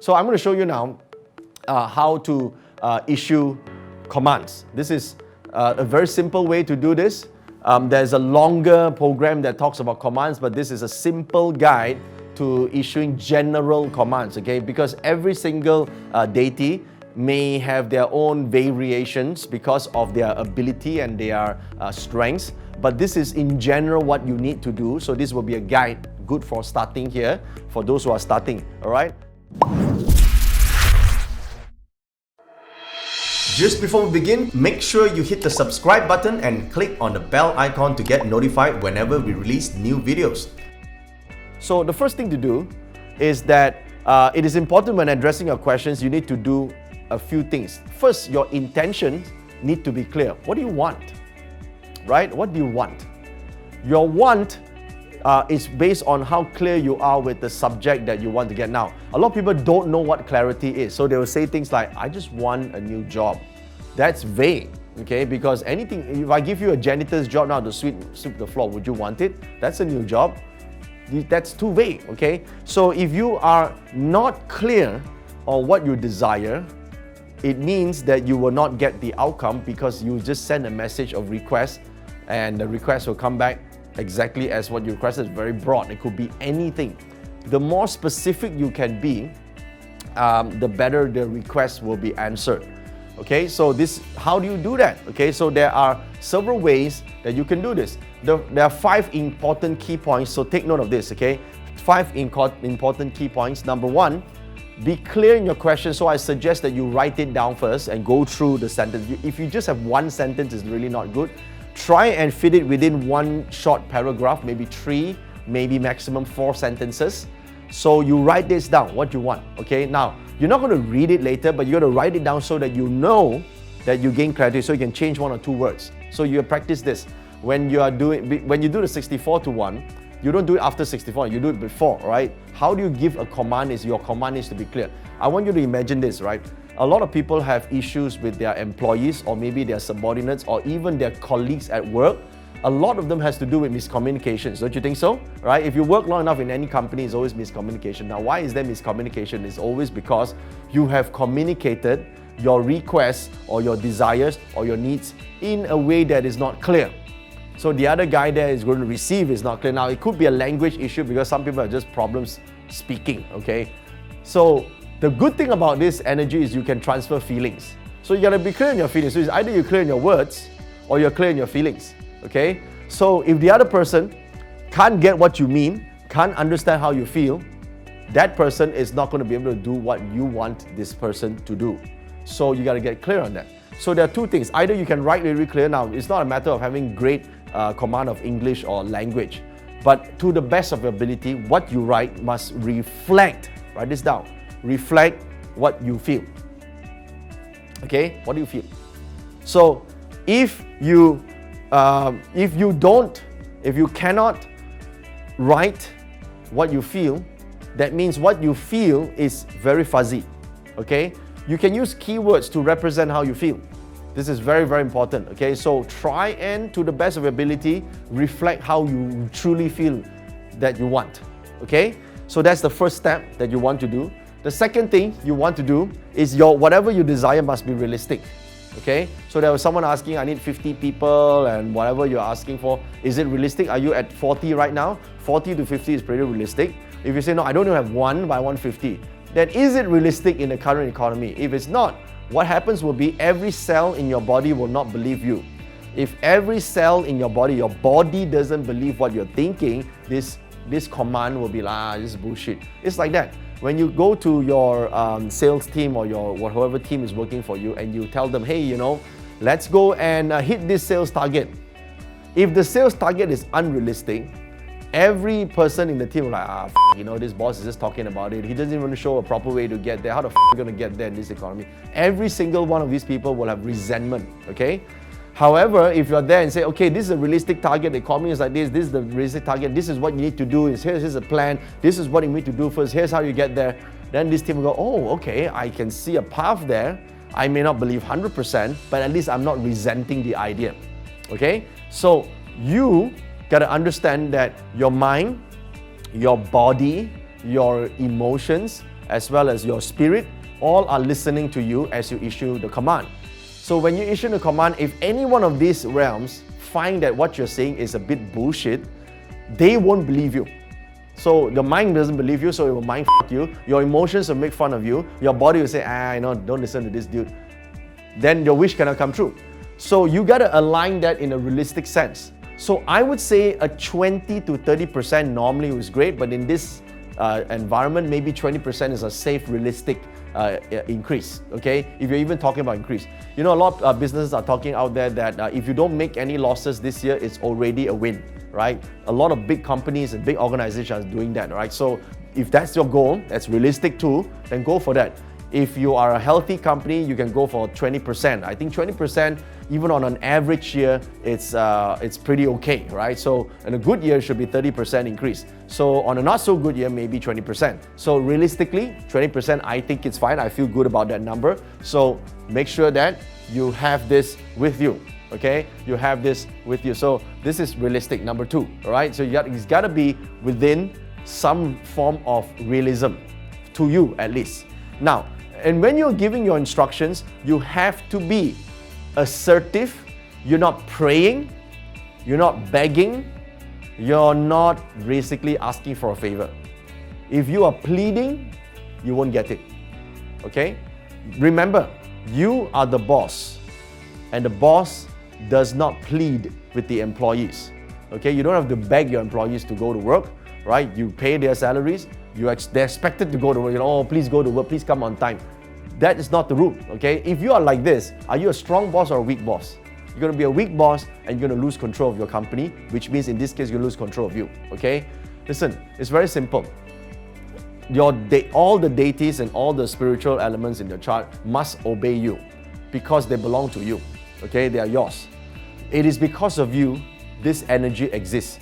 So I'm going to show you now how to issue commands. This is a very simple way to do this. There's a longer program that talks about commands, but this is a simple guide to issuing general commands, okay? Because every single deity may have their own variations because of their ability and their strengths. But this is in general what you need to do. So this will be a guide, good for starting here, for those who are starting, all right? Just before we begin, make sure you hit the subscribe button and click on the bell icon to get notified whenever we release new videos. So the first thing to do is that it is important when addressing your questions, you need to do a few things. First, your intentions need to be clear. What do you want? Right? What do you want? Your want is based on how clear you are with the subject that you want to get. Now, a lot of people don't know what clarity is. So they will say things like, I just want a new job. That's vague, okay? Because anything, if I give you a janitor's job now to sweep the floor, would you want it? That's a new job. That's too vague, okay? So if you are not clear on what you desire, it means that you will not get the outcome because you just send a message of request and the request will come back exactly as what you requested. It's very broad. It could be anything. The more specific you can be, the better the request will be answered. Okay, so how do you do that? Okay, so there are several ways that you can do this. There are 5 important key points, so take note of this, okay? 5 important key points. Number 1, be clear in your question. So I suggest that you write it down first and go through the sentence. If you just have one sentence, it's really not good. Try and fit it within one short paragraph, maybe 3, maybe maximum 4 sentences. So you write this down, what you want, okay? Now, you're not going to read it later, but you're going to write it down so that you know that you gain clarity, so you can change 1 or 2 words. So you practice this. When you do the 64 to 1, you don't do it after 64, you do it before, right? How do you give a command is your command needs to be clear. I want you to imagine this, right? A lot of people have issues with their employees or maybe their subordinates or even their colleagues at work. A lot of them has to do with miscommunications, don't you think so? Right? If you work long enough in any company, it's always miscommunication. Now, why is there miscommunication? It's always because you have communicated your requests or your desires or your needs in a way that is not clear. So the other guy there is going to receive is not clear. Now, it could be a language issue because some people have just problems speaking, okay? So the good thing about this energy is you can transfer feelings. So you got to be clear in your feelings. So it's either you're clear in your words or you're clear in your feelings, okay? So if the other person can't get what you mean, can't understand how you feel, that person is not going to be able to do what you want this person to do. So you got to get clear on that. So there are 2 things. Either you can write really clear. Now, it's not a matter of having great command of English or language, but to the best of your ability, what you write must reflect, write this down, reflect what you feel. Okay, what do you feel? So if you cannot write what you feel, that means what you feel is very fuzzy. Okay, you can use keywords to represent how you feel. This is very, very important, okay? So try and, to the best of your ability, reflect how you truly feel that you want, okay? So that's the first step that you want to do. The second thing you want to do is whatever you desire must be realistic, okay? So there was someone asking, I need 50 people and whatever you're asking for, is it realistic? Are you at 40 right now? 40 to 50 is pretty realistic. If you say, no, I don't even have 1, but I want 50, then is it realistic in the current economy? If it's not, what happens will be every cell in your body will not believe you. If every cell in your body doesn't believe what you're thinking, this command will be like, this is bullshit. It's like that. When you go to your sales team or whoever team is working for you and you tell them, hey, let's go and hit this sales target. If the sales target is unrealistic, every person in the team will like, this boss is just talking about it. He doesn't even show a proper way to get there. How the are you going to get there in this economy? Every single one of these people will have resentment, okay? However, if you're there and say, okay, this is a realistic target, the economy is like this is the realistic target, this is what you need to do, here's a plan, this is what you need to do first, here's how you get there, then this team will go, oh, okay, I can see a path there. I may not believe 100%, but at least I'm not resenting the idea, okay? So you got to understand that your mind, your body, your emotions, as well as your spirit, all are listening to you as you issue the command. So when you issue the command, if any one of these realms find that what you're saying is a bit bullshit, they won't believe you. So the mind doesn't believe you, so it will mind f*** you. Your emotions will make fun of you. Your body will say, don't listen to this dude. Then your wish cannot come true. So you gotta align that in a realistic sense. So I would say a 20 to 30% normally is great, but in this environment, maybe 20% is a safe, realistic increase, okay? If you're even talking about increase. You know, a lot of businesses are talking out there that if you don't make any losses this year, it's already a win, right? A lot of big companies and big organizations are doing that, right? So if that's your goal, that's realistic too, then go for that. If you are a healthy company, you can go for 20%. I think 20%, even on an average year, it's pretty okay, right? So in a good year, it should be 30% increase. So on a not so good year, maybe 20%. So realistically, 20%, I think it's fine. I feel good about that number. So make sure that you have this with you, okay? You have this with you. So this is realistic, number 2, all right? So it's gotta be within some form of realism, to you at least. Now, and when you're giving your instructions, you have to be assertive. You're not praying, you're not begging, you're not basically asking for a favor. If you are pleading, you won't get it, okay? Remember, you are the boss, and the boss does not plead with the employees, okay? You don't have to beg your employees to go to work, right? You pay their salaries, they're expected to go to work. Oh, please go to work, please come on time. That is not the rule, okay? If you are like this, are you a strong boss or a weak boss? You're going to be a weak boss and you're going to lose control of your company, which means in this case, you lose control of you, okay? Listen, it's very simple. All the deities and all the spiritual elements in your chart must obey you because they belong to you, okay? They are yours. It is because of you this energy exists,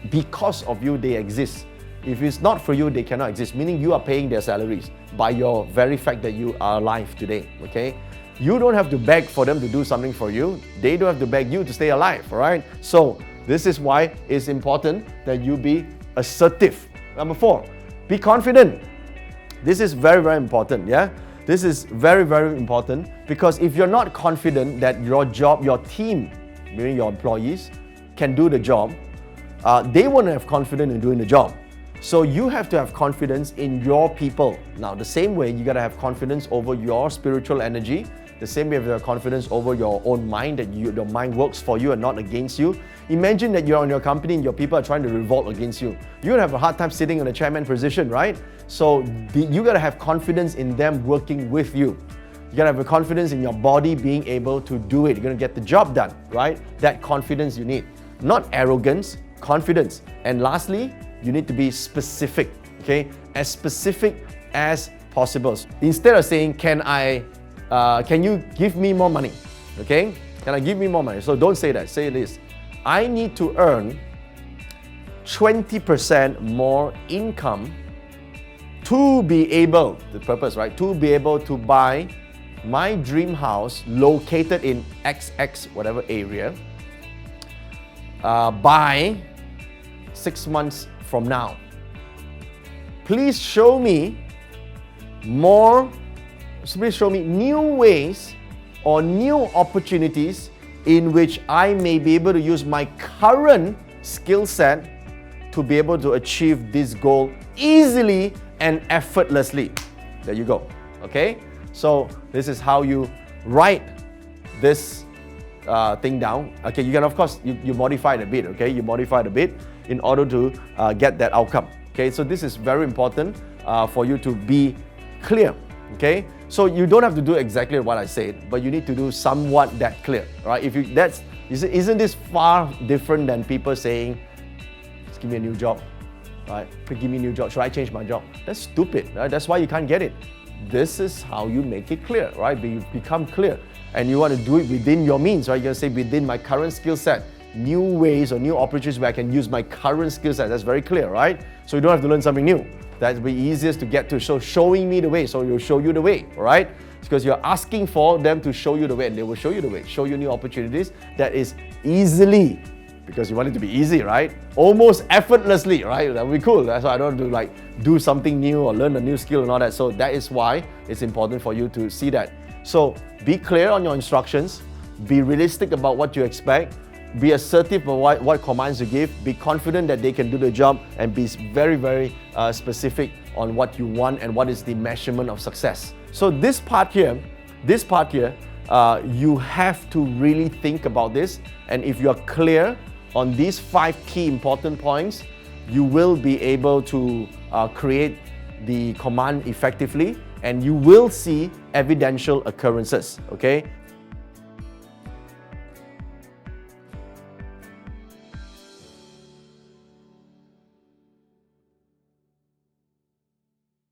because of you they exist. If it's not for you, they cannot exist, meaning you are paying their salaries by your very fact that you are alive today, okay? You don't have to beg for them to do something for you. They don't have to beg you to stay alive, all right? So this is why it's important that you be assertive. Number 4, be confident. This is very, very important, yeah? This is very, very important because if you're not confident that your job, your team, meaning your employees, can do the job, they won't have confidence in doing the job. So you have to have confidence in your people. Now, the same way, you got to have confidence over your spiritual energy. The same way you have confidence over your own mind, that your mind works for you and not against you. Imagine that you're on your company and your people are trying to revolt against you. You're going to have a hard time sitting in the chairman position, right? So you got to have confidence in them working with you. You got to have a confidence in your body being able to do it. You're going to get the job done, right? That confidence you need. Not arrogance, confidence. And lastly, you need to be specific, okay? As specific as possible. Instead of saying, can you give me more money? Okay? Can I give me more money? So don't say that. Say this. I need to earn 20% more income to be able, the purpose, right? To be able to buy my dream house located in XX, whatever area, by 6 months from now. Please show me new ways or new opportunities in which I may be able to use my current skill set to be able to achieve this goal easily and effortlessly. There you go. Okay? So this is how you write this thing down. Okay, you can, of course, you modify it a bit, okay? You modify it a bit in order to get that outcome. Okay, so this is very important for you to be clear. Okay, so you don't have to do exactly what I said, but you need to do somewhat that clear, right? Isn't this far different than people saying, "Just give me a new job," right? "Give me a new job. Should I change my job?" That's stupid, right? That's why you can't get it. This is how you make it clear, right? Become clear, and you want to do it within your means, right? You're gonna say within my current skill set, new ways or new opportunities where I can use my current skill set. That's very clear, right? So you don't have to learn something new. That's the easiest to get to. So showing me the way, so you'll show you the way, all right? Because you're asking for them to show you the way, and they will show you the way, show you new opportunities that is easily because you want it to be easy, right? Almost effortlessly, right? That would be cool. That's why I don't want to like do something new or learn a new skill and all that. So that is why it's important for you to see that. So be clear on your instructions, be realistic about what you expect, be assertive about what commands you give, be confident that they can do the job, and be very, very specific on what you want and what is the measurement of success. So this part here, you have to really think about this, and if you're clear on these 5 key important points, you will be able to create the command effectively, and you will see evidential occurrences, okay?